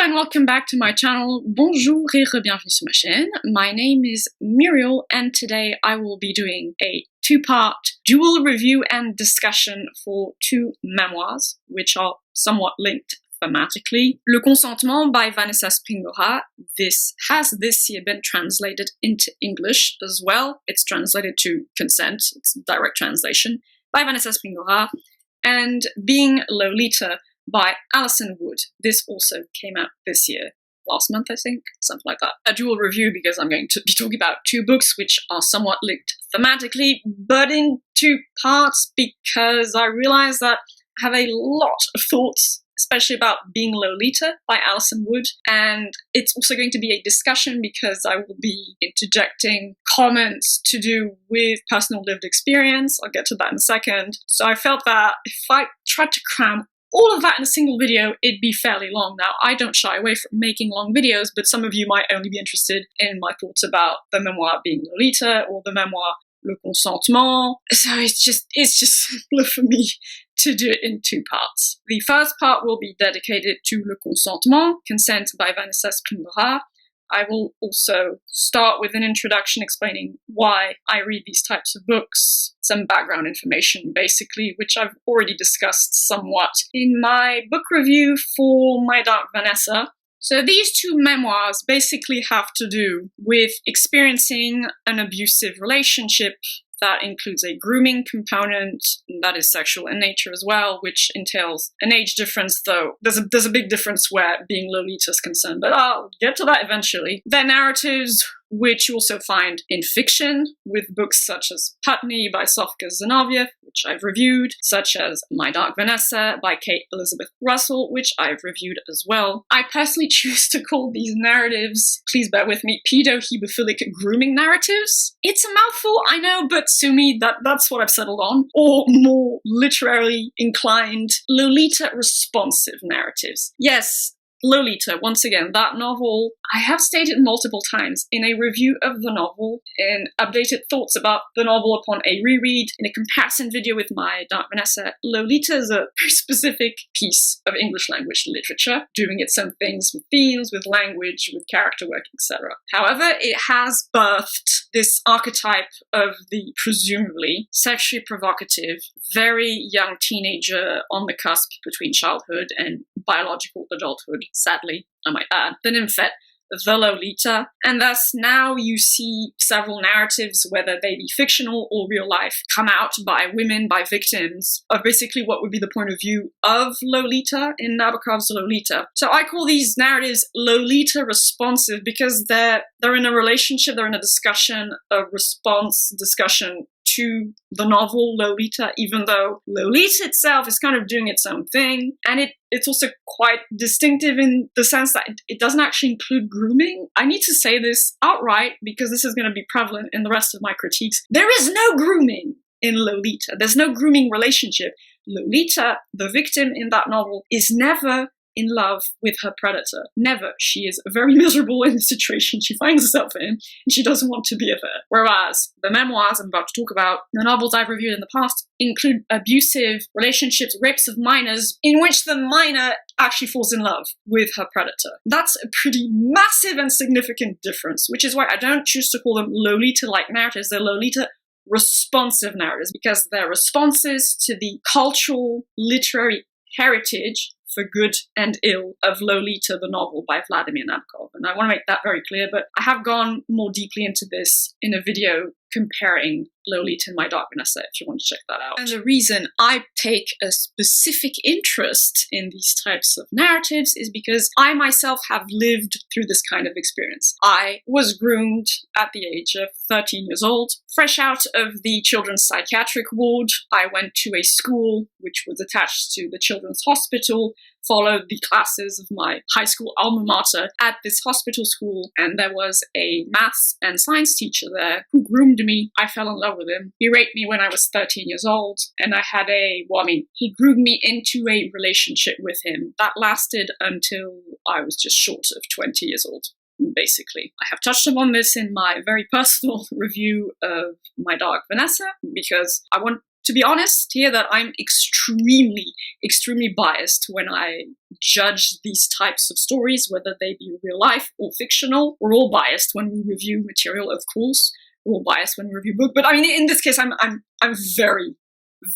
and welcome back to my channel. Bonjour et bienvenue sur ma chaîne. My name is Muriel and today I will be doing a two-part dual review and discussion for two memoirs, which are somewhat linked thematically. Le Consentement by Vanessa Springora. This has this year been translated into English as well. It's translated to Consent, it's a direct translation, by Vanessa Springora. And Being Lolita by Alisson Wood. This also came out this year, last month I think, something like that. A dual review because I'm going to be talking about two books which are somewhat linked thematically, but in two parts because I realized that I have a lot of thoughts, especially about Being Lolita by Alisson Wood, and it's also going to be a discussion because I will be interjecting comments to do with personal lived experience. I'll get to that in a second. So I felt that if I tried to cram all of that in a single video, it'd be fairly long. Now, I don't shy away from making long videos, but some of you might only be interested in my thoughts about the memoir Being Lolita or the memoir Le Consentement. So it's just simpler for me to do it in two parts. The first part will be dedicated to Le Consentement, Consent by Vanessa Springora. I will also start with an introduction explaining why I read these types of books, some background information basically, which I've already discussed somewhat in my book review for My Dark Vanessa. So these two memoirs basically have to do with experiencing an abusive relationship that includes a grooming component that is sexual in nature as well, which entails an age difference, though there's a big difference where Being Lolita is concerned, but I'll get to that eventually. They're narratives which you also find in fiction, with books such as Putney by Sofka Zinoviev, which I've reviewed, such as My Dark Vanessa by Kate Elizabeth Russell, which I've reviewed as well. I personally choose to call these narratives, please bear with me, pedo-hebephilic grooming narratives. It's a mouthful, I know, but sue me, that's what I've settled on. Or more literally inclined, Lolita-responsive narratives. Yes, Lolita, once again, that novel, I have stated multiple times in a review of the novel, in updated thoughts about the novel upon a reread, in a comparison video with My Dark Vanessa. Lolita is a very specific piece of English language literature, doing its own things with themes, with language, with character work, etc. However, it has birthed this archetype of the presumably sexually provocative, very young teenager on the cusp between childhood and biological adulthood, sadly, I might add, the nymphette, the Lolita, and thus now you see several narratives, whether they be fictional or real life, come out by women, by victims, of basically what would be the point of view of Lolita in Nabokov's Lolita. So I call these narratives Lolita-responsive because they're in a relationship, they're in a discussion, a response discussion to the novel Lolita, even though Lolita itself is kind of doing its own thing, and it's also quite distinctive in the sense that it doesn't actually include grooming. I need to say this outright because this is going to be prevalent in the rest of my critiques. There is no grooming in Lolita. There's no grooming relationship. Lolita, the victim in that novel, is never in love with her predator. Never. She is very miserable in the situation she finds herself in, and she doesn't want to be with her. Whereas the memoirs I'm about to talk about, the novels I've reviewed in the past, include abusive relationships, rapes of minors, in which the minor actually falls in love with her predator. That's a pretty massive and significant difference, which is why I don't choose to call them Lolita-like narratives. They're Lolita-responsive narratives, because they're responses to the cultural, literary heritage, for good and ill, of Lolita, the novel by Vladimir Nabokov. And I want to make that very clear, but I have gone more deeply into this in a video comparing Lolita and My Dark Vanessa, if you want to check that out. And the reason I take a specific interest in these types of narratives is because I myself have lived through this kind of experience. I was groomed at the age of 13 years old. Fresh out of the children's psychiatric ward, I went to a school which was attached to the children's hospital, followed the classes of my high school alma mater at this hospital school, and there was a maths and science teacher there who groomed me. I fell in love with him. He raped me when I was 13 years old, and he groomed me into a relationship with him that lasted until I was just short of 20 years old. Basically, I have touched upon this in my very personal review of My Dark Vanessa because I want to be honest here that I'm extremely, extremely biased when I judge these types of stories, whether they be real life or fictional. We're all biased when we review material, of course. We're all biased when we review books. But I mean, in this case, I'm very,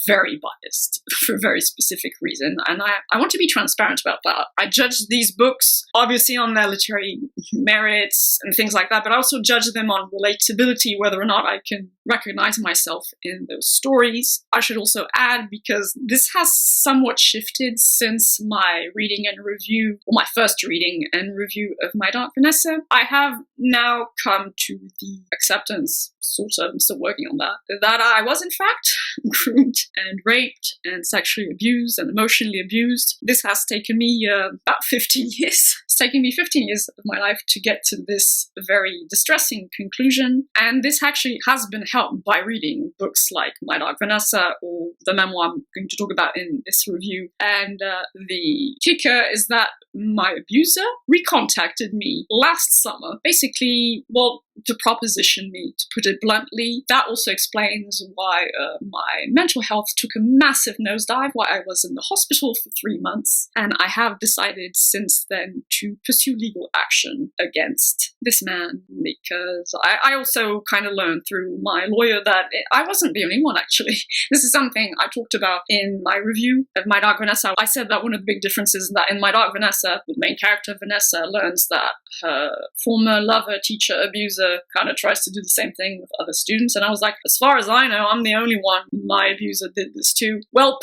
very biased for a very specific reason. And I want to be transparent about that. I judge these books, obviously, on their literary merits and things like that, but I also judge them on relatability, whether or not I can recognize myself in those stories. I should also add, because this has somewhat shifted since my reading and review, or my first reading and review of My Dark Vanessa, I have now come to the acceptance, sort of, I'm still working on that I was in fact groomed and raped and sexually abused and emotionally abused. This has taken me about 15 years. It's taken me 15 years of my life to get to this very distressing conclusion. And this actually has been helped by reading books like My Dark Vanessa or the memoir I'm going to talk about in this review. And the kicker is that my abuser recontacted me last summer, basically, well, to proposition me, to put it bluntly. That also explains why my mental health took a massive nosedive, why I was in the hospital for 3 months. And I have decided since then to pursue legal action against this man, because I also kind of learned through my lawyer that I wasn't the only one, actually. This is something I talked about in my review of My Dark Vanessa. I said that one of the big differences is that in My Dark Vanessa, the main character, Vanessa, learns that her former lover, teacher, abuser kind of tries to do the same thing with other students. And I was like, as far as I know, I'm the only one my abuser did this to. Well,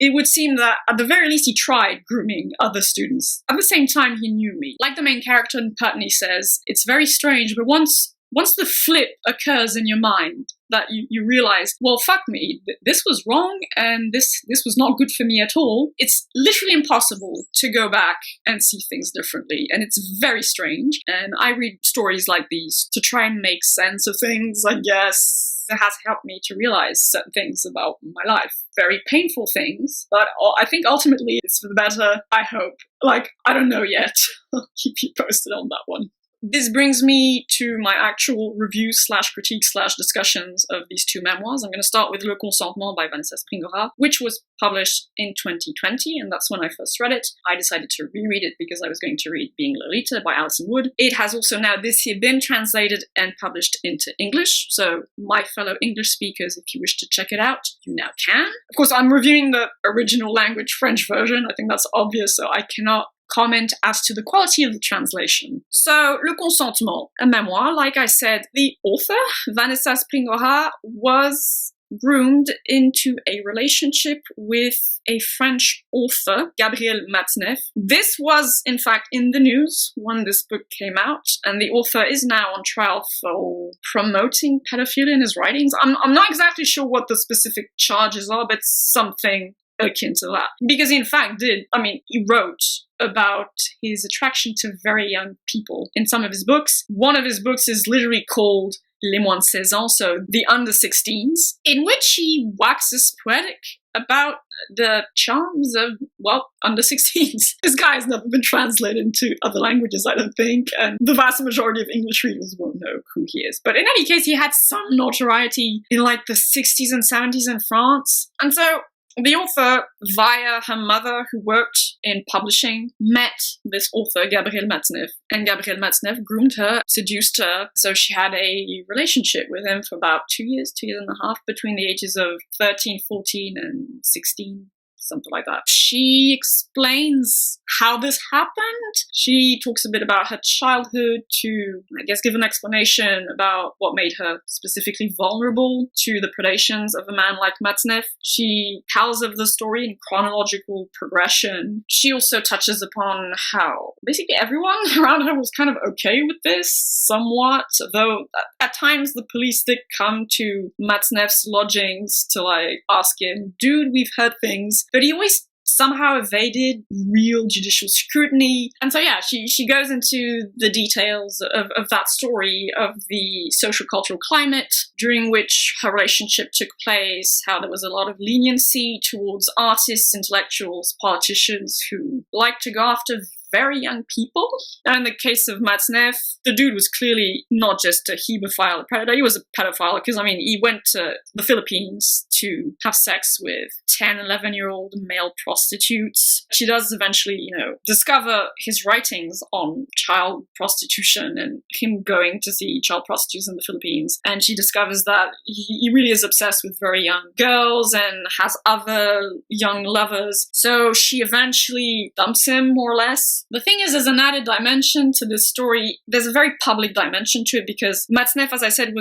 it would seem that at the very least he tried grooming other students. At the same time, he knew me. Like the main character in Putney says, it's very strange, but once the flip occurs in your mind, that you realize, well, fuck me, this was wrong and this was not good for me at all. It's literally impossible to go back and see things differently. And it's very strange. And I read stories like these to try and make sense of things, I guess. It has helped me to realize certain things about my life. Very painful things, but I think ultimately it's for the better, I hope. Like, I don't know yet. I'll keep you posted on that one. This brings me to my actual review / critique / discussions of these two memoirs. I'm going to start with Le Consentement by Vanessa Springora, which was published in 2020, and that's when I first read it. I decided to reread it because I was going to read Being Lolita by Alisson Wood. It has also now this year been translated and published into English, so my fellow English speakers, if you wish to check it out, you now can. Of course, I'm reviewing the original language French version. I think that's obvious, so I cannot comment as to the quality of the translation. So, Le Consentement, a memoir. Like I said, the author, Vanessa Springora, was groomed into a relationship with a French author, Gabriel Matzneff. This was, in fact, in the news when this book came out, and the author is now on trial for promoting pedophilia in his writings. I'm not exactly sure what the specific charges are, but something akin to that. Because he, in fact, he wrote about his attraction to very young people in some of his books. One of his books is literally called Les moins de 16 ans, so the under 16s, in which he waxes poetic about the charms of, well, under 16s. This guy has never been translated into other languages, I don't think, and the vast majority of English readers won't know who he is. But in any case, he had some notoriety in like the 60s and 70s in France. And so the author, via her mother, who worked in publishing, met this author, Gabriel Matzneff. And Gabriel Matzneff groomed her, seduced her. So she had a relationship with him for about 2 years and a half, between the ages of 13, 14, and 16. Something like that. She explains how this happened. She talks a bit about her childhood to, I guess, give an explanation about what made her specifically vulnerable to the predations of a man like Matzneff. She tells of the story in chronological progression. She also touches upon how basically everyone around her was kind of okay with this, somewhat, though at times the police did come to Matzneff's lodgings to ask him, dude, we've heard things. But he always somehow evaded real judicial scrutiny. And so, yeah, she goes into the details of that story, of the social cultural climate during which her relationship took place, how there was a lot of leniency towards artists, intellectuals, politicians who liked to go after very young people. And in the case of Matzneff, the dude was clearly not just a hebephile, a predator. He was a pedophile because, I mean, he went to the Philippines to have sex with 10, 11-year-old male prostitutes. She does eventually, discover his writings on child prostitution and him going to see child prostitutes in the Philippines. And she discovers that he really is obsessed with very young girls and has other young lovers. So she eventually dumps him, more or less. The thing is, there's an added dimension to this story. There's a very public dimension to it because Matzneff, as I said,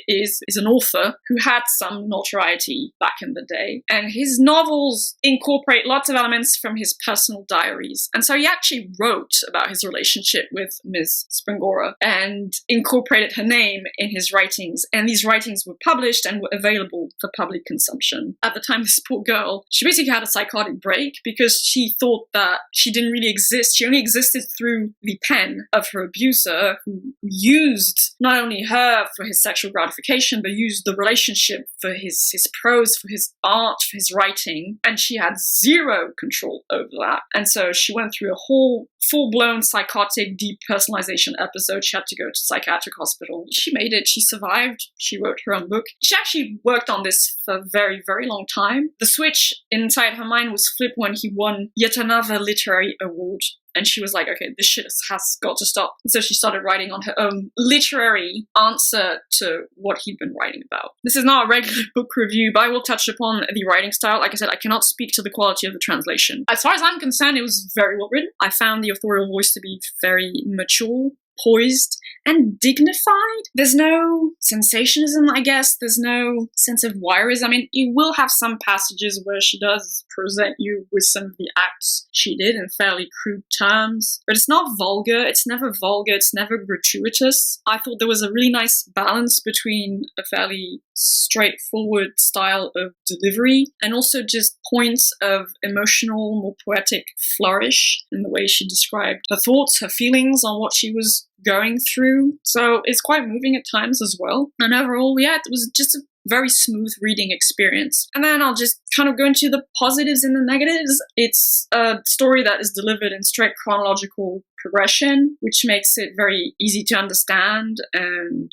is an author who had some notoriety back in the day. And his novels incorporate lots of elements from his personal diaries. And so he actually wrote about his relationship with Ms. Springora and incorporated her name in his writings. And these writings were published and were available for public consumption. At the time, this poor girl, she basically had a psychotic break because she thought that she didn't really exist. She only existed through the pen of her abuser, who used not only her for his sexual gratification, but used the relationship for his prose, for his art, for his writing. And she had zero control over that. And so she went through a whole full-blown psychotic depersonalization episode. She had to go to psychiatric hospital. She made it. She survived. She wrote her own book. She actually worked on this for a very, very long time. The switch inside her mind was flipped when he won yet another literary award. And she was like, okay, this shit has got to stop. And so she started writing on her own literary answer to what he'd been writing about. This is not a regular book review, but I will touch upon the writing style. Like I said, I cannot speak to the quality of the translation. As far as I'm concerned, it was very well written. I found the authorial voice to be very mature, poised, and dignified. There's no sensationalism, I guess. There's no sense of voyeurism. I mean, you will have some passages where she does present you with some of the acts she did in fairly crude terms, but it's not vulgar. It's never vulgar. It's never gratuitous. I thought there was a really nice balance between a fairly straightforward style of delivery and also just points of emotional, more poetic flourish in the way she described her thoughts, her feelings on what she was going through. So it's quite moving at times as well. And overall, yeah, it was just a very smooth reading experience. And then I'll just kind of go into the positives and the negatives. It's a story that is delivered in straight chronological progression, which makes it very easy to understand and,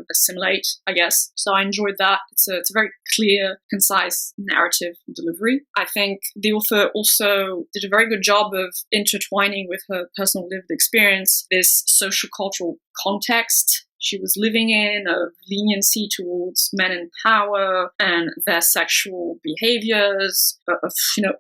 assimilate, I guess. So I enjoyed that. It's a very clear, concise narrative delivery. I think the author also did a very good job of intertwining with her personal lived experience this social cultural context she was living in, of leniency towards men in power and their sexual behaviors of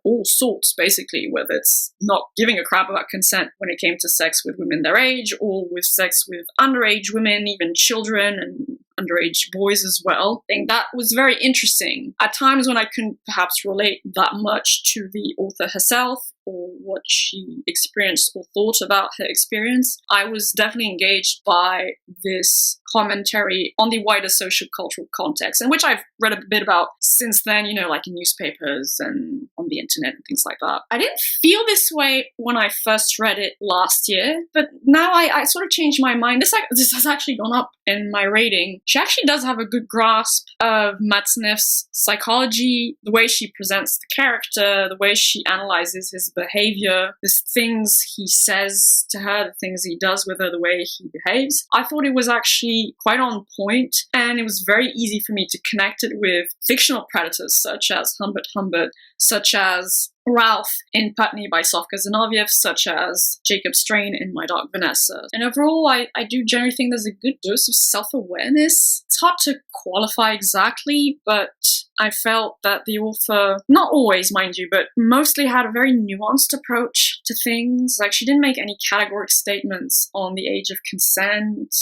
all sorts, basically, whether it's not giving a crap about consent when it came to sex with women their age or with sex with underage women, even children and underage boys as well. I think that was very interesting. At times when I couldn't perhaps relate that much to the author herself or what she experienced or thought about her experience, I was definitely engaged by this commentary on the wider social cultural context, and which I've read a bit about since then, like in newspapers and on the internet and things like that. I didn't feel this way when I first read it last year, but now I sort of changed my mind. This has actually gone up in my rating. She actually does have a good grasp of Matzneff's psychology, the way she presents the character, the way she analyzes his behavior, the things he says to her, the things he does with her, the way he behaves. I thought it was actually quite on point, and it was very easy for me to connect it with fictional predators such as Humbert Humbert, such as Ralph in Putney by Sofka Zinoviev, such as Jacob Strain in My Dark Vanessa. And overall, I do generally think there's a good dose of self-awareness. It's hard to qualify exactly, but I felt that the author, not always, mind you, but mostly had a very nuanced approach to things. Like, she didn't make any categoric statements on the age of consent,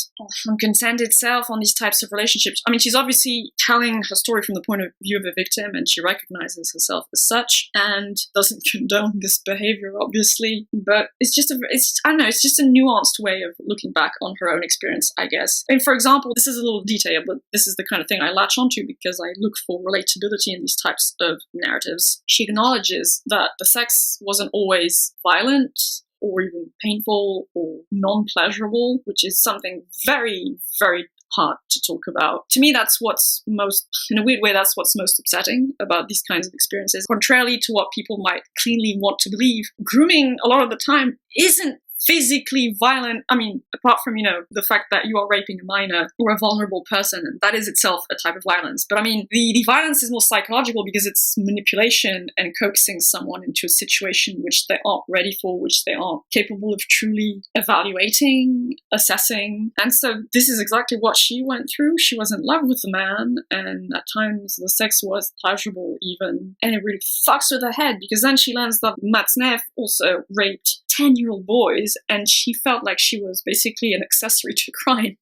on consent itself, on these types of relationships. I mean, she's obviously telling her story from the point of view of a victim, and she recognizes herself as such, and doesn't condone this behavior, obviously. But it's just a nuanced way of looking back on her own experience, I guess. I mean, for example, this is a little detail, but this is the kind of thing I latch onto because I look for relatability in these types of narratives. She acknowledges that the sex wasn't always violent or even painful or non-pleasurable, which is something very, very hard to talk about. To me, that's in a weird way, that's what's most upsetting about these kinds of experiences. Contrarily to what people might cleanly want to believe, grooming a lot of the time isn't physically violent. I mean, apart from, the fact that you are raping a minor or a vulnerable person, and that is itself a type of violence. But I mean, the violence is more psychological because it's manipulation and coaxing someone into a situation which they aren't ready for, which they aren't capable of truly evaluating, assessing. And so this is exactly what she went through. She was in love with the man, and at times the sex was pleasurable even. And it really fucks with her head, because then she learns that Matzneff also raped 10-year-old boys, and she felt like she was basically an accessory to crime.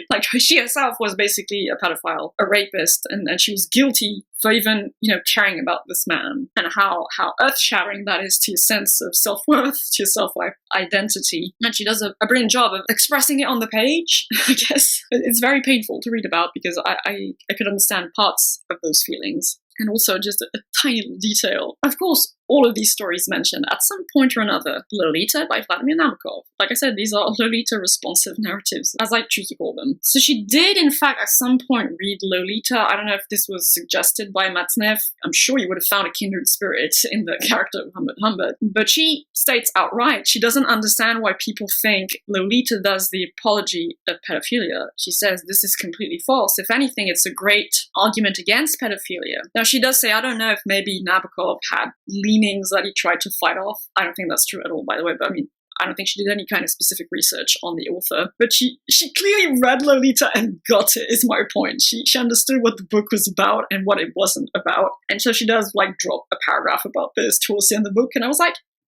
Like, she herself was basically a pedophile, a rapist, and she was guilty for even, caring about this man, and how earth-shattering that is to your sense of self-worth, to your self-identity. And she does a brilliant job of expressing it on the page, I guess. It's very painful to read about, because I could understand parts of those feelings. And also just a tiny little detail. Of course, all of these stories mention at some point or another Lolita by Vladimir Nabokov. Like I said, these are Lolita-responsive narratives, as I choose to call them. So she did, in fact, at some point read Lolita. I don't know if this was suggested by Matzneff. I'm sure you would have found a kindred spirit in the character of Humbert. But she states outright she doesn't understand why people think Lolita does the apology of pedophilia. She says this is completely false. If anything, it's a great argument against pedophilia. Now, she does say, I don't know if maybe Nabokov had leanings that he tried to fight off. I don't think that's true at all, by the way, but I mean, I don't think she did any kind of specific research on the author. But she clearly read Lolita and got it, is my point. She understood what the book was about and what it wasn't about. And so she does, drop a paragraph about this towards the end of the book, and I was like,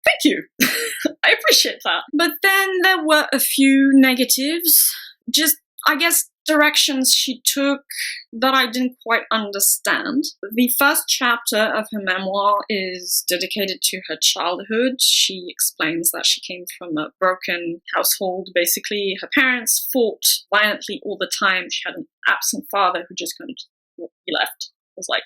thank you. I appreciate that. But then there were a few negatives. Just, I guess, directions she took that I didn't quite understand. The first chapter of her memoir is dedicated to her childhood. She explains that she came from a broken household. Basically, her parents fought violently all the time. She had an absent father who just kind of he left. Was like,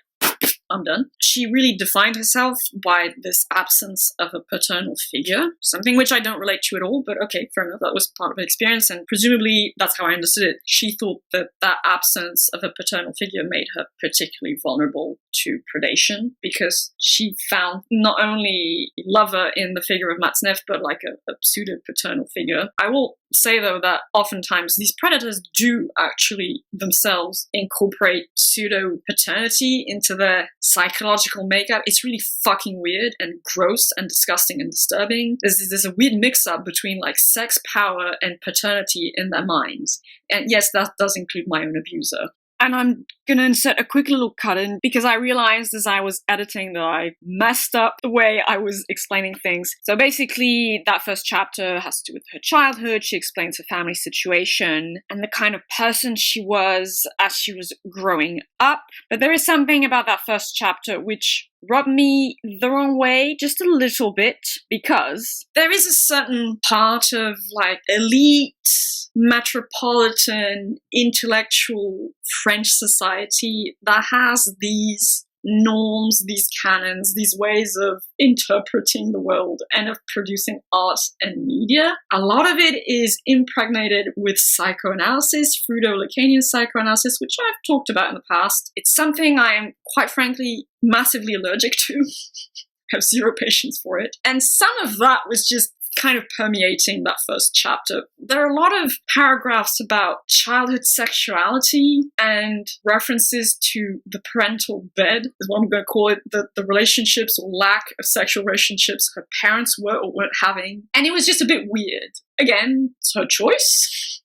I'm done. She really defined herself by this absence of a paternal figure, something which I don't relate to at all, but okay, fair enough. That was part of her experience, and presumably that's how I understood it. She thought that absence of a paternal figure made her particularly vulnerable to predation, because she found not only lover in the figure of Matzneff, but like a pseudo-paternal figure. I will say, though, that oftentimes these predators do actually themselves incorporate pseudo-paternity into their psychological makeup. It's really fucking weird and gross and disgusting and disturbing. There's a weird mix-up between sex, power, and paternity in their minds. And yes, that does include my own abuser. And I'm going to insert a quick little cut in, because I realized as I was editing that I messed up the way I was explaining things. So basically, that first chapter has to do with her childhood. She explains her family situation and the kind of person she was as she was growing up. But there is something about that first chapter which rubbed me the wrong way just a little bit, because there is a certain part of elite, metropolitan, intellectual French society that has these norms, these canons, these ways of interpreting the world and of producing art and media. A lot of it is impregnated with psychoanalysis, Freudo-Lacanian psychoanalysis, which I've talked about in the past. It's something I am, quite frankly, massively allergic to. I have zero patience for it. And some of that was just kind of permeating that first chapter. There are a lot of paragraphs about childhood sexuality and references to the parental bed, is what I'm going to call it, the relationships or lack of sexual relationships her parents were or weren't having. And it was just a bit weird. Again, it's her choice.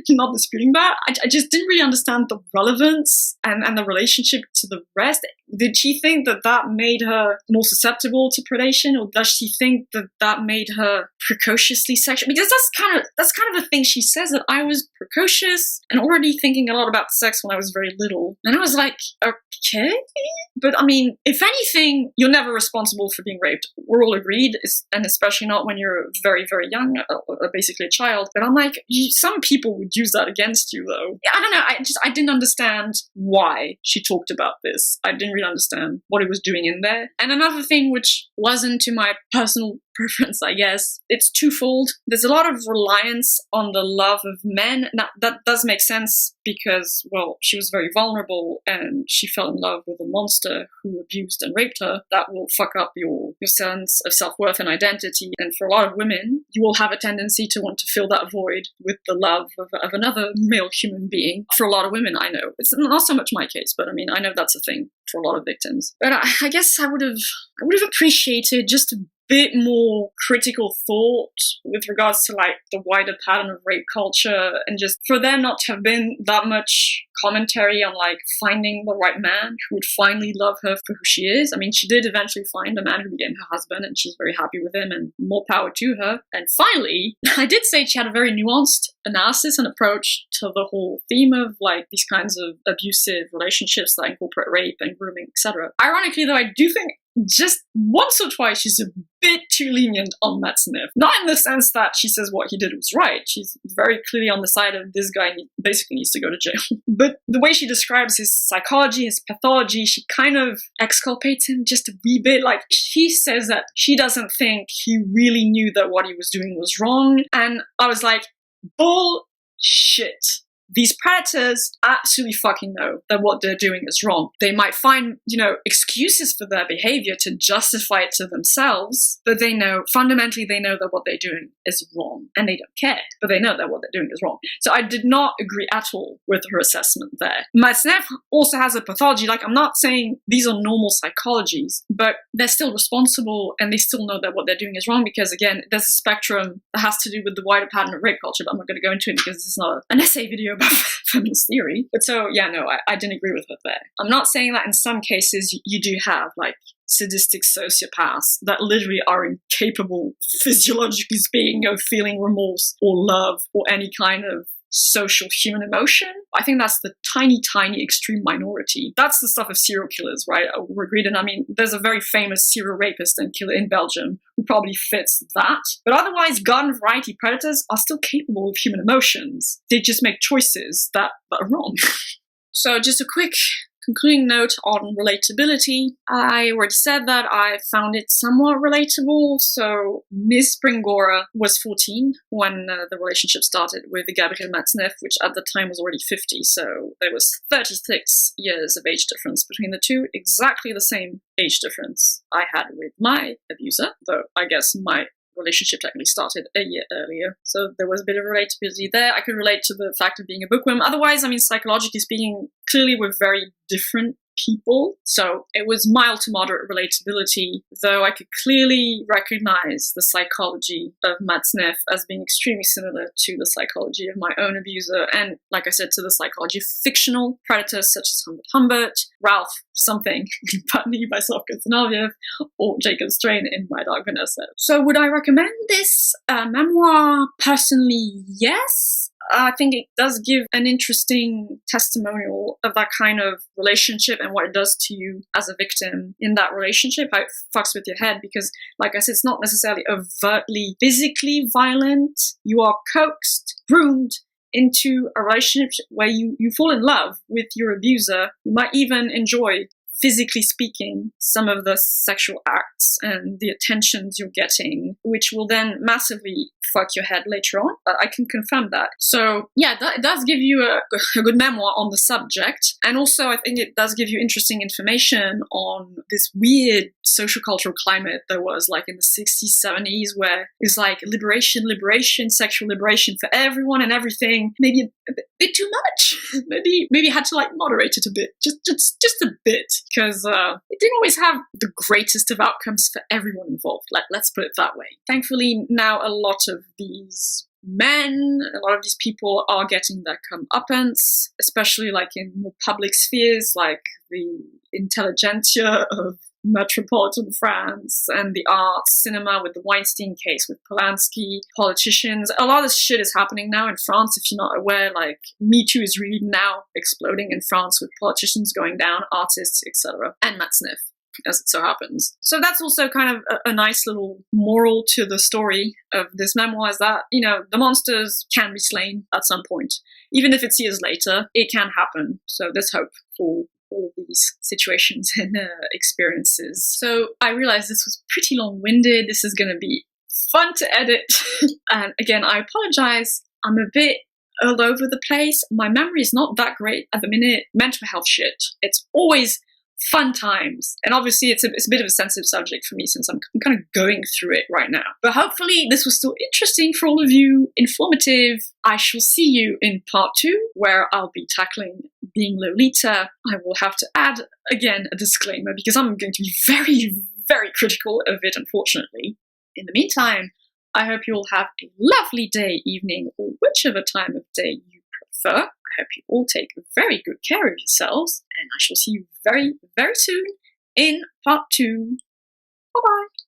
Not disputing that. I just didn't really understand the relevance and the relationship to the rest. Did she think that made her more susceptible to predation, or does she think that made her precociously sexual? Because that's kind of the thing she says, that I was precocious and already thinking a lot about sex when I was very little. And I was like, okay. But I mean, if anything, you're never responsible for being raped. We're all agreed, and especially not when you're very, very young, basically a child. But I'm like, some people would use that against you, though. I don't know. I didn't understand why she talked about this. I didn't really understand what it was doing in there. And another thing which wasn't to my personal preference, I guess. It's twofold. There's a lot of reliance on the love of men. Now, that does make sense because, well, she was very vulnerable and she fell in love with a monster who abused and raped her. That will fuck up your sense of self-worth and identity. And for a lot of women, you will have a tendency to want to fill that void with the love of another male human being. For a lot of women, I know. It's not so much my case, but I mean, I know that's a thing for a lot of victims. But I guess I would have appreciated just a bit more critical thought with regards to like the wider pattern of rape culture, and just for there not to have been that much commentary on like finding the right man who would finally love her for who she is. I mean, she did eventually find a man who became her husband and she's very happy with him, and more power to her. And finally, I did say she had a very nuanced analysis and approach to the whole theme of like these kinds of abusive relationships that incorporate rape and grooming, etc. Ironically though, I do think just once or twice she's a bit too lenient on Matt Smith. Not in the sense that she says what he did was right. She's very clearly on the side of this guy basically needs to go to jail. But the way she describes his psychology, his pathology, she kind of exculpates him just a wee bit. Like, she says that she doesn't think he really knew that what he was doing was wrong. And I was like, bullshit. These predators absolutely fucking know that what they're doing is wrong. They might find, excuses for their behavior to justify it to themselves, but fundamentally they know that what they're doing is wrong, and they don't care, but they know that what they're doing is wrong. So I did not agree at all with her assessment there. Matzneff also has a pathology. Like, I'm not saying these are normal psychologies, but they're still responsible and they still know that what they're doing is wrong, because again, there's a spectrum that has to do with the wider pattern of rape culture, but I'm not going to go into it because it's not an essay video about feminist theory. But so, yeah, no, I didn't agree with her there. I'm not saying that in some cases you do have, like, sadistic sociopaths that literally are incapable, physiologically speaking, of feeling remorse or love or any kind of social human emotion. I think that's the tiny, tiny extreme minority. That's the stuff of serial killers, right? We're agreed. And I mean, there's a very famous serial rapist and killer in Belgium who probably fits that. But otherwise, garden variety predators are still capable of human emotions. They just make choices that are wrong. So just a quick concluding note on relatability. I already said that I found it somewhat relatable. So Ms. Springora was 14 when the relationship started with Gabriel Matzneff, which at the time was already 50. So there was 36 years of age difference between the two, exactly the same age difference I had with my abuser, though I guess my relationship technically started a year earlier. So there was a bit of relatability there. I could relate to the fact of being a bookworm. Otherwise, I mean, psychologically speaking, clearly we're very different people. So it was mild to moderate relatability, though I could clearly recognize the psychology of Matzneff as being extremely similar to the psychology of my own abuser, and, like I said, to the psychology of fictional predators such as Humbert, Ralph something, Putney by Slavko Zinoviev, or Jacob Strain in My Dog Vanessa. So would I recommend this memoir? Personally, yes. I think it does give an interesting testimonial of that kind of relationship and what it does to you as a victim in that relationship, how it fucks with your head, because, like I said, it's not necessarily overtly physically violent. You are coaxed, groomed into a relationship where you fall in love with your abuser. You might even enjoy, physically speaking, some of the sexual acts and the attentions you're getting, which will then massively fuck your head later on. I can confirm that. So yeah, that does give you a good memoir on the subject. And also I think it does give you interesting information on this weird social cultural climate there was like in the 60s, 70s, where it's like liberation, sexual liberation for everyone and everything. Maybe a bit too much. Maybe had to like moderate it a bit, just a bit, because it didn't always have the greatest of outcomes for everyone involved. Let's put it that way. Thankfully, now a lot of these men, a lot of these people are getting their comeuppance, especially like in more public spheres, like the intelligentsia of metropolitan France and the arts, cinema with the Weinstein case with Polanski, politicians. A lot of shit is happening now in France. If you're not aware, like Me Too is really now exploding in France with politicians going down, artists, etc. And Matzneff, as it so happens. So that's also kind of a nice little moral to the story of this memoir, is that, the monsters can be slain at some point. Even if it's years later, it can happen. So there's hope for all of these situations and experiences. So I realized this was pretty long-winded. This is going to be fun to edit. And again, I apologize. I'm a bit all over the place. My memory is not that great at the minute. Mental health shit. It's always fun times. And obviously it's a bit of a sensitive subject for me since I'm kind of going through it right now. But hopefully this was still interesting for all of you, informative. I shall see you in part 2, where I'll be tackling Being Lolita. I will have to add, again, a disclaimer because I'm going to be very, very critical of it, unfortunately. In the meantime, I hope you all have a lovely day, evening, or whichever time of day you prefer. I hope you all take very good care of yourselves, and I shall see you very, very soon in part 2. Bye-bye.